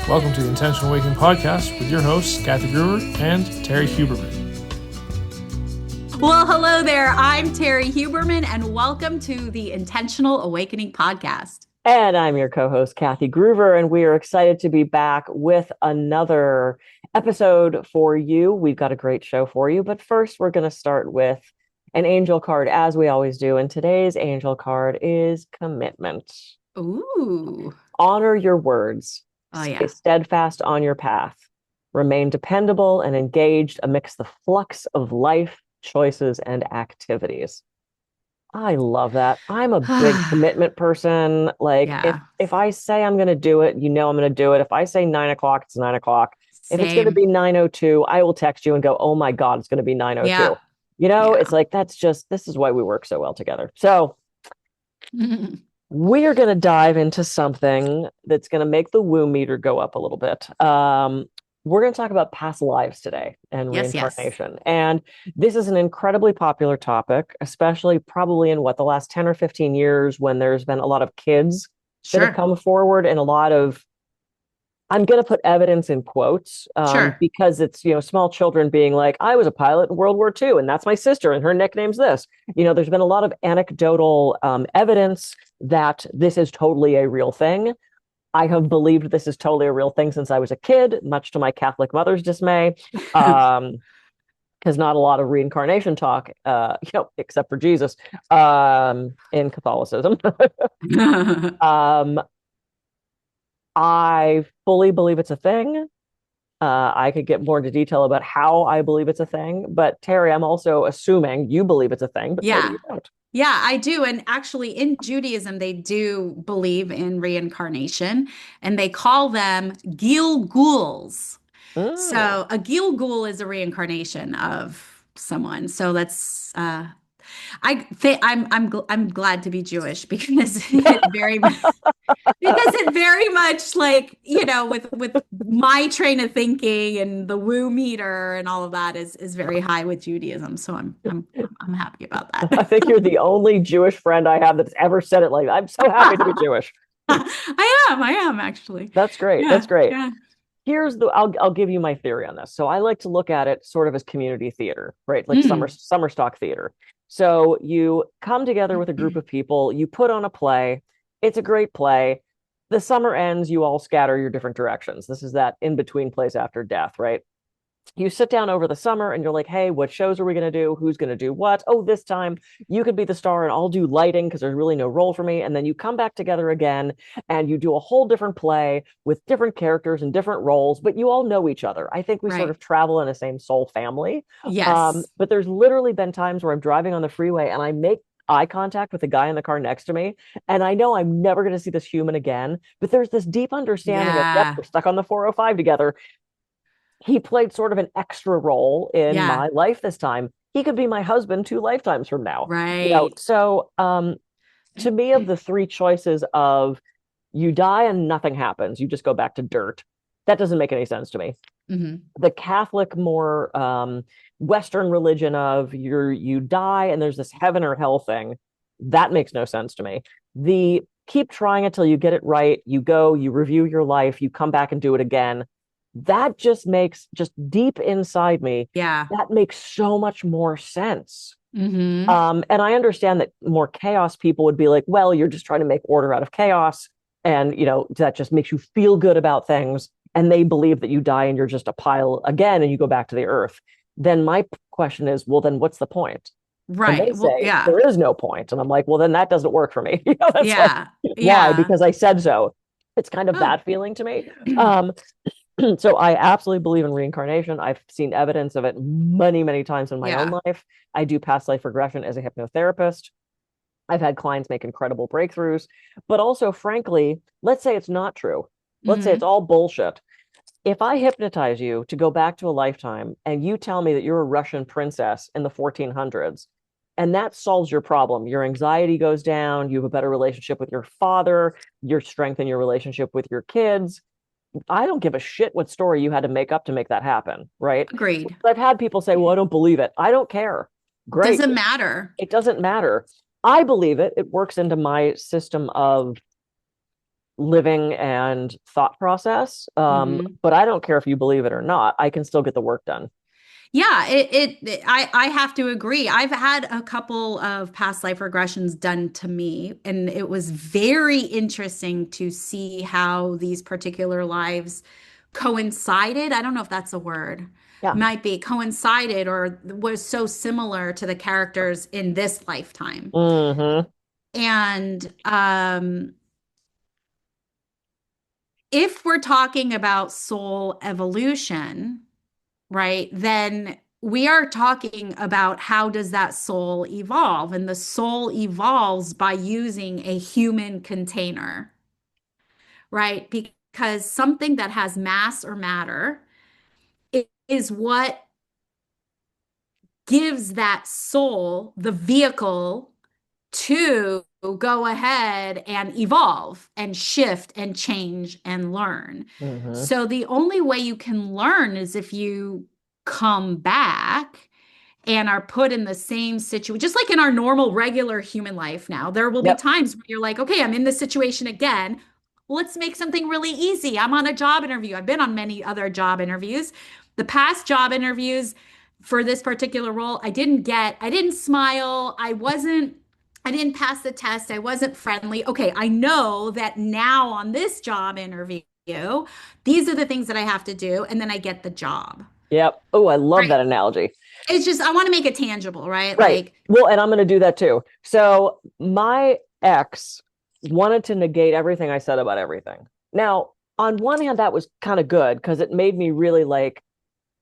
Welcome to the Intentional Awakening Podcast with your hosts, Kathy Brewer and Terry Huberman. Well, hello there. I'm Terry Huberman, and welcome to the Intentional Awakening Podcast. And I'm your co-host, Kathy Groover, and we are excited to be back with another episode for you. We've got a great show for you, but first we're going to start with an angel card, as we always do. And today's angel card is commitment. Ooh. Honor your words. Oh, Stay yeah. steadfast on your path. Remain dependable and engaged amidst the flux of life, choices, and activities. I love that. I'm a big commitment person. Like Yeah. if I say I'm going to do it, you know I'm going to do it. If I say 9 o'clock, it's 9 o'clock. If it's going to be 9:02, I will text you and go, oh my God, it's going to be 9:02. Yeah. You know, Yeah. it's like, this is why we work so well together. So we are going to dive into something that's going to make the woo meter go up a little bit. We're going to talk about past lives today and reincarnation. Yes. And this is an incredibly popular topic, especially probably in the last 10 or 15 years, when there's been a lot of kids that have come forward and a lot of, I'm going to put evidence in quotes because it's, small children being like, I was a pilot in World War II and that's my sister and her nickname's this. There's been a lot of anecdotal evidence that this is totally a real thing. I have believed this is totally a real thing since I was a kid, much to my Catholic mother's dismay, because not a lot of reincarnation talk, except for Jesus, in Catholicism. I fully believe it's a thing. I could get more into detail about how I believe it's a thing, but Terry, I'm also assuming you believe it's a thing, but maybe you don't. Yeah, I do. And actually in Judaism, they do believe in reincarnation and they call them Gilguls. So a Gilgul is a reincarnation of someone. So that's I'm glad to be Jewish because it very much like, with my train of thinking and the woo meter and all of that is very high with Judaism. So I'm happy about that. I think you're the only Jewish friend I have that's ever said it like that. I'm so happy to be Jewish. I am actually. That's great. Yeah, that's great. Yeah. I'll give you my theory on this. So I like to look at it sort of as community theater, right? Like summer stock theater. So you come together with a group of people, you put on a play. It's a great play. The summer ends, you all scatter your different directions. This is that in-between place after death, right? You sit down over the summer and you're like, hey, what shows are we going to do? Who's going to do what? Oh, this time you could be the star and I'll do lighting because there's really no role for me. And then you come back together again and you do a whole different play with different characters and different roles, but you all know each other. I think we sort of travel in the same soul family. Yes. But there's literally been times where I'm driving on the freeway and I make eye contact with the guy in the car next to me. And I know I'm never going to see this human again, but there's this deep understanding of, yep, we're stuck on the 405 together. He played sort of an extra role in my life this time. He could be my husband 2 lifetimes from now. Right. So to me, of the 3 choices of you die and nothing happens, you just go back to dirt, that doesn't make any sense to me. Mm-hmm. The Catholic, more Western religion of you die and there's this heaven or hell thing, that makes no sense to me. The keep trying until you get it right, you go, you review your life, you come back and do it again, that just makes, just deep inside me, that makes so much more sense. Mm-hmm. And I understand that more chaos people would be like, well, you're just trying to make order out of chaos. And, that just makes you feel good about things. And they believe that you die and you're just a pile again and you go back to the earth. Then my question is, well, then what's the point? Right. And they say, there is no point. And I'm like, well, then that doesn't work for me. Why? Because I said so. It's kind of that feeling to me. So I absolutely believe in reincarnation. I've seen evidence of it many, many times in my own life. I do past life regression as a hypnotherapist. I've had clients make incredible breakthroughs, but also, frankly, let's say it's not true. Let's say it's all bullshit. If I hypnotize you to go back to a lifetime and you tell me that you're a Russian princess in the 1400s, and that solves your problem, your anxiety goes down, you have a better relationship with your father, you strengthen your relationship with your kids, I don't give a shit what story you had to make up to make that happen, right? Agreed. I've had people say, well, I don't believe it. I don't care. Great. Doesn't matter. It doesn't matter. I believe it. It works into my system of living and thought process. But I don't care if you believe it or not. I can still get the work done. Yeah, I have to agree. I've had a couple of past life regressions done to me, and it was very interesting to see how these particular lives coincided. I don't know if that's a word. Yeah. Might be coincided or was so similar to the characters in this lifetime. Mm-hmm. And if we're talking about soul evolution, right, then we are talking about how does that soul evolve? And the soul evolves by using a human container, right? Because something that has mass or matter is what gives that soul the vehicle to go ahead and evolve and shift and change and learn. Mm-hmm. So the only way you can learn is if you come back and are put in the same situation, just like in our normal, regular human life now, there will be Yep. times where you're like, okay, I'm in this situation again. Let's make something really easy. I'm on a job interview. I've been on many other job interviews. The past job interviews for this particular role, I didn't smile. I didn't pass the test. I wasn't friendly. Okay, I know that now on this job interview, these are the things that I have to do, and then I get the job. Yep. Oh, I love Right. that analogy. It's just, I want to make it tangible, right? Right. Like, Well, and I'm going to do that too. So my ex wanted to negate everything I said about everything. Now, on one hand, that was kind of good because it made me really like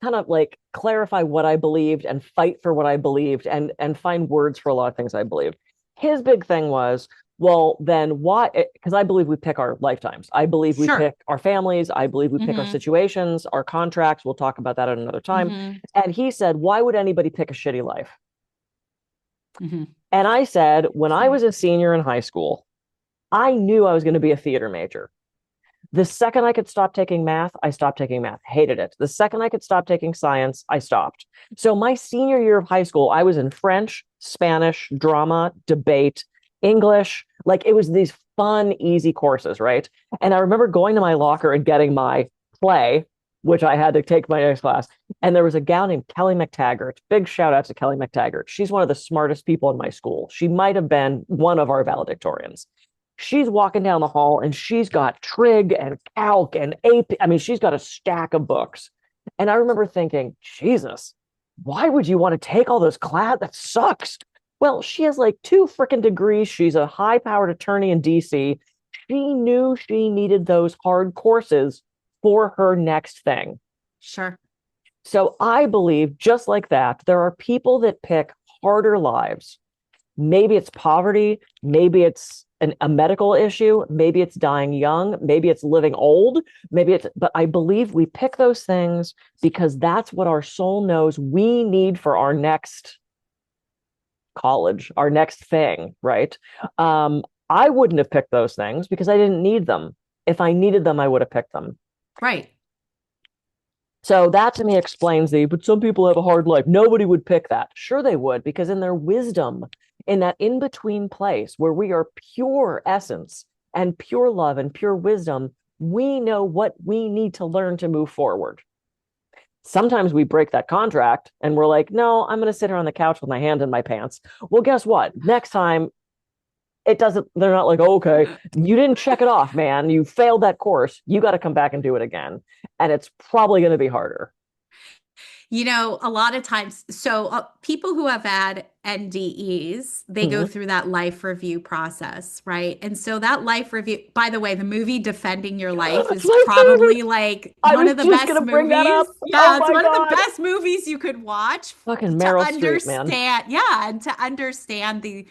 kind of like clarify what I believed and fight for what I believed and find words for a lot of things I believed. His big thing was, well, then why? Because I believe we pick our lifetimes. I believe we sure. pick our families. I believe we pick our Mm-hmm. situations, our contracts. We'll talk about that at another time. Mm-hmm. And he said, why would anybody pick a shitty life? Mm-hmm. And I said, when I was a senior in high school, I knew I was going to be a theater major. The second I could stop taking math, I stopped taking math. Hated it. The second I could stop taking science, I stopped. So my senior year of high school, I was in French, Spanish, drama, debate, English. Like it was these fun, easy courses, right? And I remember going to my locker and getting my play, which I had to take my next class. And there was a gal named Kelly McTaggart. Big shout out to Kelly McTaggart. She's one of the smartest people in my school. She might have been one of our valedictorians. She's walking down the hall and she's got trig and calc and AP. I mean, she's got a stack of books. And I remember thinking, Jesus, why would you want to take all those class? That sucks. Well, she has like 2 freaking degrees. She's a high powered attorney in DC. She knew she needed those hard courses for her next thing. Sure. So I believe, just like that, there are people that pick harder lives. Maybe it's poverty, maybe it's a medical issue, maybe it's dying young, maybe it's living old, but I believe we pick those things because that's what our soul knows we need for our next college, our next thing, right? I wouldn't have picked those things because I didn't need them. If I needed them, I would have picked them. Right. So that to me explains but some people have a hard life. Nobody would pick that. Sure, they would, because in their wisdom, in that in-between place where we are pure essence and pure love and pure wisdom, we know what we need to learn to move forward. Sometimes we break that contract and we're like, no, I'm going to sit here on the couch with my hand in my pants. Well, guess what? Next time, they're not like, oh, okay, you didn't check it off, man. You failed that course. You got to come back and do it again. And it's probably going to be harder. You know, a lot of times, so people who have had NDEs, they go through that life review process, right? And so that life review, by the way, the movie Defending Your Life is probably like one of the best movies. Yeah, it's one of the best movies you could watch Fucking to Meryl Streep, man. understand. Yeah, and to understand the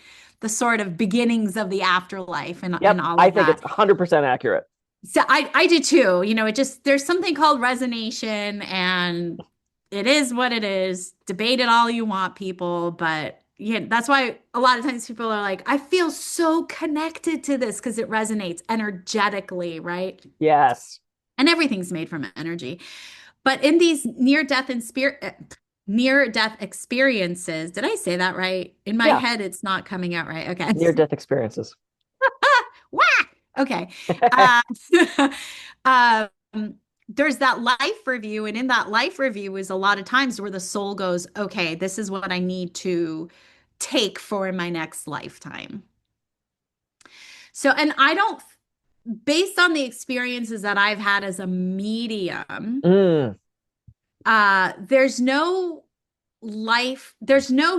sort of beginnings of the afterlife and all of that. I think it's 100% accurate. So I do too. You know, there's something called resonation and it is what it is. Debate it all you want, people. But yeah, that's why a lot of times people are like, I feel so connected to this because it resonates energetically, right? Yes. And everything's made from energy. But in these near-death experiences, did I say that right? In my head, it's not coming out right. Okay. Near-death experiences. Wah! Okay. Uh, um, there's that life review, and in that life review is a lot of times where the soul goes, okay, this is what I need to take for my next lifetime. So, and I don't, based on the experiences that I've had as a medium, Mm, there's no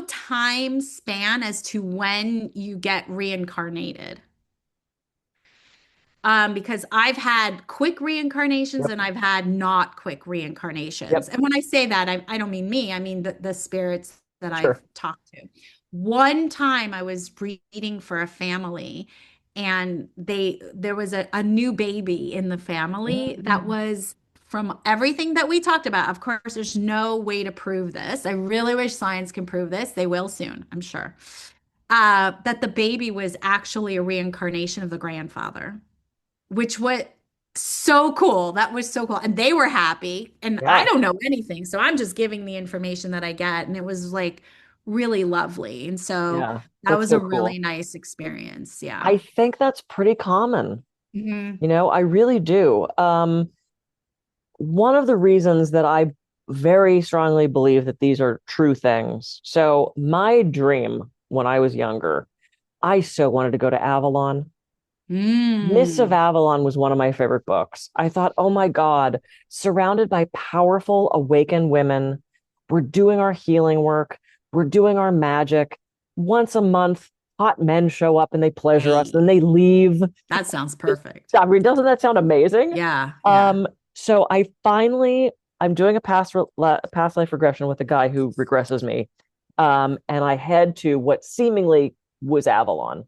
time span as to when you get reincarnated. Because I've had quick reincarnations yep. and I've had not quick reincarnations. Yep. And when I say that, I don't mean me, I mean the spirits that I've Sure. talked to. One time I was reading for a family and there was a new baby in the family that Mm. was from everything that we talked about. Of course, there's no way to prove this. I really wish science can prove this. They will soon, I'm sure. That the baby was actually a reincarnation of the grandfather, which was so cool. That was so cool. And they were happy. And I Yeah. don't know anything. So I'm just giving the information that I get. And it was like really lovely. And so Yeah. that That's was a so really cool. nice experience. Yeah. I think that's pretty common. Hmm. I really do. One of the reasons that I very strongly believe that these are true things. So my dream when I was younger, I so wanted to go to Avalon. Miss of Mm. Avalon was one of my favorite books. I thought, oh my God, surrounded by powerful, awakened women, we're doing our healing work, we're doing our magic. Once a month, hot men show up and they pleasure us, then Hey, they leave. that sounds Just, perfect. I mean, doesn't that sound amazing? Yeah. Yeah. Um, so I'm doing a past life regression with a guy who regresses me. And I head to what seemingly was Avalon.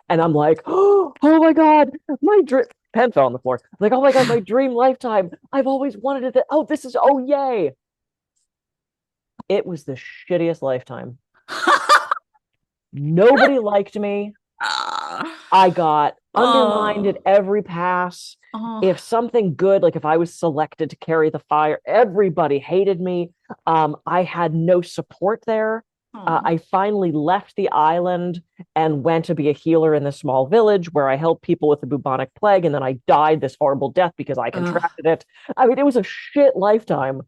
And I'm like, oh my God, my dream pen fell on the floor. Like, oh my God, my dream lifetime. I've always wanted it. Oh, this is oh yay. It was the shittiest lifetime. Nobody liked me. I got undermined at Oh, every pass. oh, If something good, like if I was selected to carry the fire, everybody hated me. I had no support there. oh, I finally left the island and went to be a healer in this small village where I helped people with the bubonic plague, and then I died this horrible death because I oh. contracted it. I mean, it was a shit lifetime.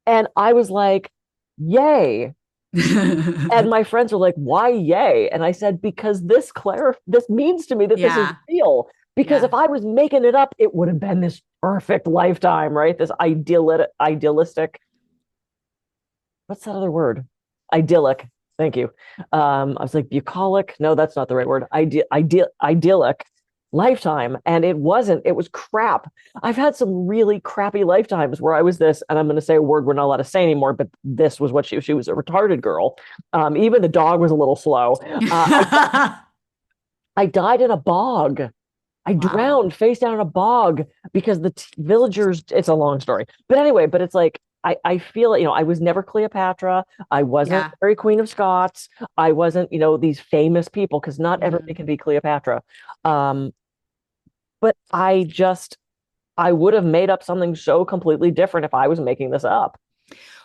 And I was like, yay. And my friends were like, why yay? And I said, because this means to me that this is Yeah. real. Because if Yeah. I was making it up, it would have been this perfect lifetime, right? This idealistic, what's that other word? Idyllic. Thank you. I was like, bucolic. No, that's not the right word. Idyllic lifetime. And it wasn't, it was crap. I've had some really crappy lifetimes where I was this, and I'm going to say a word we're not allowed to say anymore, but this was what she was a retarded girl. Even the dog was a little slow. I died in a bog. I Wow. drowned face down in a bog because the villagers, it's a long story. But anyway, but it's like, I feel, I was never Cleopatra. I wasn't Yeah. Mary Queen of Scots. I wasn't, these famous people because not everybody Mhm. can be Cleopatra. Um, but I would have made up something so completely different if I was making this up.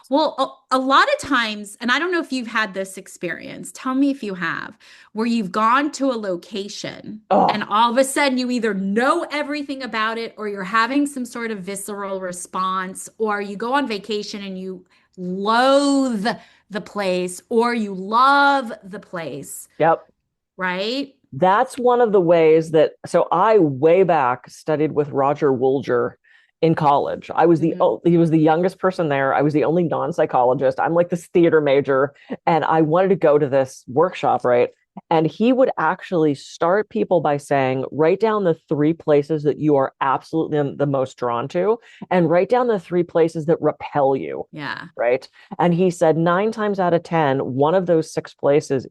Well, a lot of times, and I don't know if you've had this experience, tell me if you have, where you've gone to a location and Oh, all of a sudden you either know everything about it or you're having some sort of visceral response, or you go on vacation and you loathe the place or you love the place, yep. right? That's one of the ways that, so I way back studied with Roger Woolger in college. Mhm. He was the youngest person there. I was the only non-psychologist. I'm like this theater major, and I wanted to go to this workshop, right? And he would actually start people by saying, write down the three places that you are absolutely the most drawn to, and write down the three places that repel you, Yeah. right? And he said 9 times out of 10, one of those six places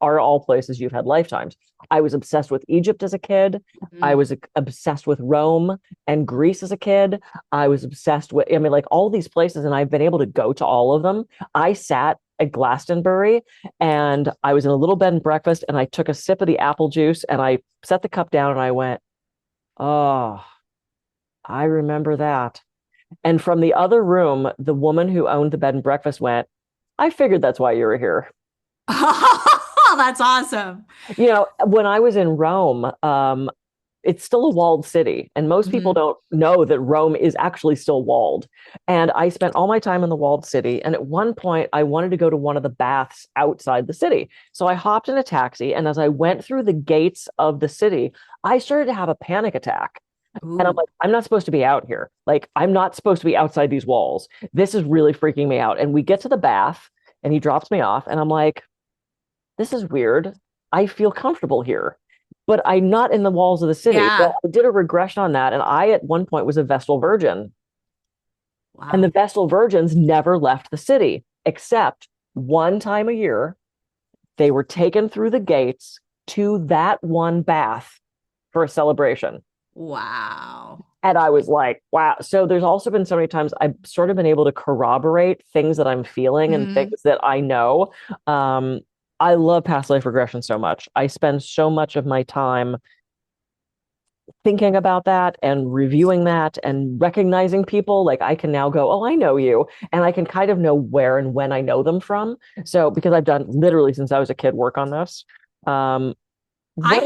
are all places you've had lifetimes. I was obsessed with Egypt as a kid. I Mhm. was obsessed with Rome and Greece as a kid. I was obsessed with, I mean, like all these places, and I've been able to go to all of them. I sat at Glastonbury and I was in a little bed and breakfast, and I took a sip of the apple juice and I set the cup down and I went, oh, I remember that. And from the other room, the woman who owned the bed and breakfast went, I figured that's why you were here. Oh, that's awesome. When I was in Rome, it's still a walled city. And most people don't know that Rome is actually still walled. And I spent all my time in the walled city. And at one point, I wanted to go to one of the baths outside the city. So I hopped in a taxi. And as I went through the gates of the city, I started to have a panic attack. Ooh. And I'm like, I'm not supposed to be out here. Like, I'm not supposed to be outside these walls. This is really freaking me out. And we get to the bath and he drops me off. And I'm like, this is weird. I feel comfortable here, but I'm not in the walls of the city. Yeah. Well, I did a regression on that. And I, at one point, was a Vestal Virgin. Wow. And the Vestal Virgins never left the city, except one time a year. They were taken through the gates to that one bath for a celebration. Wow. And I was like, wow. So there's also been so many times I've sort of been able to corroborate things that I'm feeling and things that I know. I love past life regression so much. I spend so much of my time thinking about that and reviewing that and recognizing people. Like, I can now go, oh, I know you. And I can kind of know where and when I know them from. So because I've done literally since I was a kid work on this. I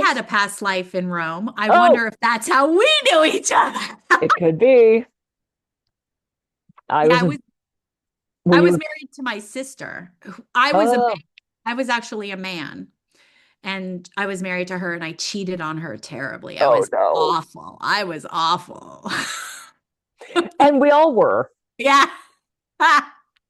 had a past life in Rome. I wonder if that's how we knew each other. It could be. I was married to my sister. I was actually a man, and I was married to her, and I cheated on her terribly. Awful. I was awful. And we all were. Yeah.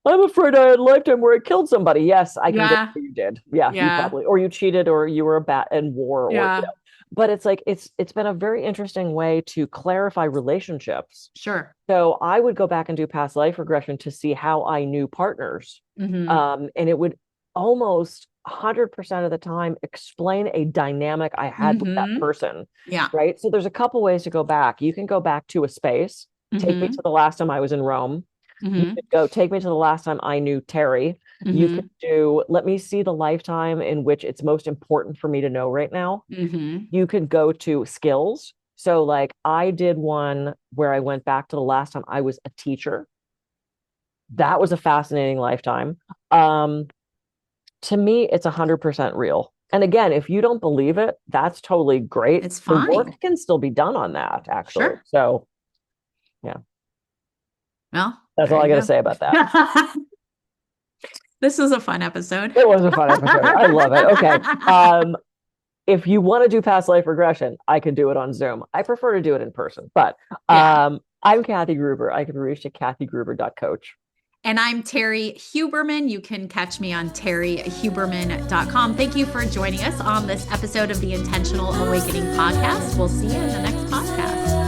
I'm afraid I had a lifetime where I killed somebody. Yes, I can guess you did. Yeah, you probably, or you cheated, or you were a bat in war, or But it's like it's been a very interesting way to clarify relationships. Sure. So I would go back and do past life regression to see how I knew partners, and it would almost 100% of the time explain a dynamic I had with that person. Yeah. Right. So there's a couple ways to go back. You can go back to a space. Take me to the last time I was in Rome. You could go take me to the last time I knew Terry. You could do, let me see the lifetime in which it's most important for me to know right now. You could go to skills. So like I did one where I went back to the last time I was a teacher. That was a fascinating lifetime. To me, it's 100% real. And again, if you don't believe it, that's totally great. It's fine. The work can still be done on that, actually. Sure. So, yeah. Well, that's all I got to say about that. This was a fun episode. It was a fun episode. I love it. Okay. If you want to do past life regression, I can do it on Zoom. I prefer to do it in person, but I'm Kathy Gruber. I can be reached at kathygruber.coach. And I'm Terry Huberman. You can catch me on terryhuberman.com. Thank you for joining us on this episode of the Intentional Awakening podcast. We'll see you in the next podcast.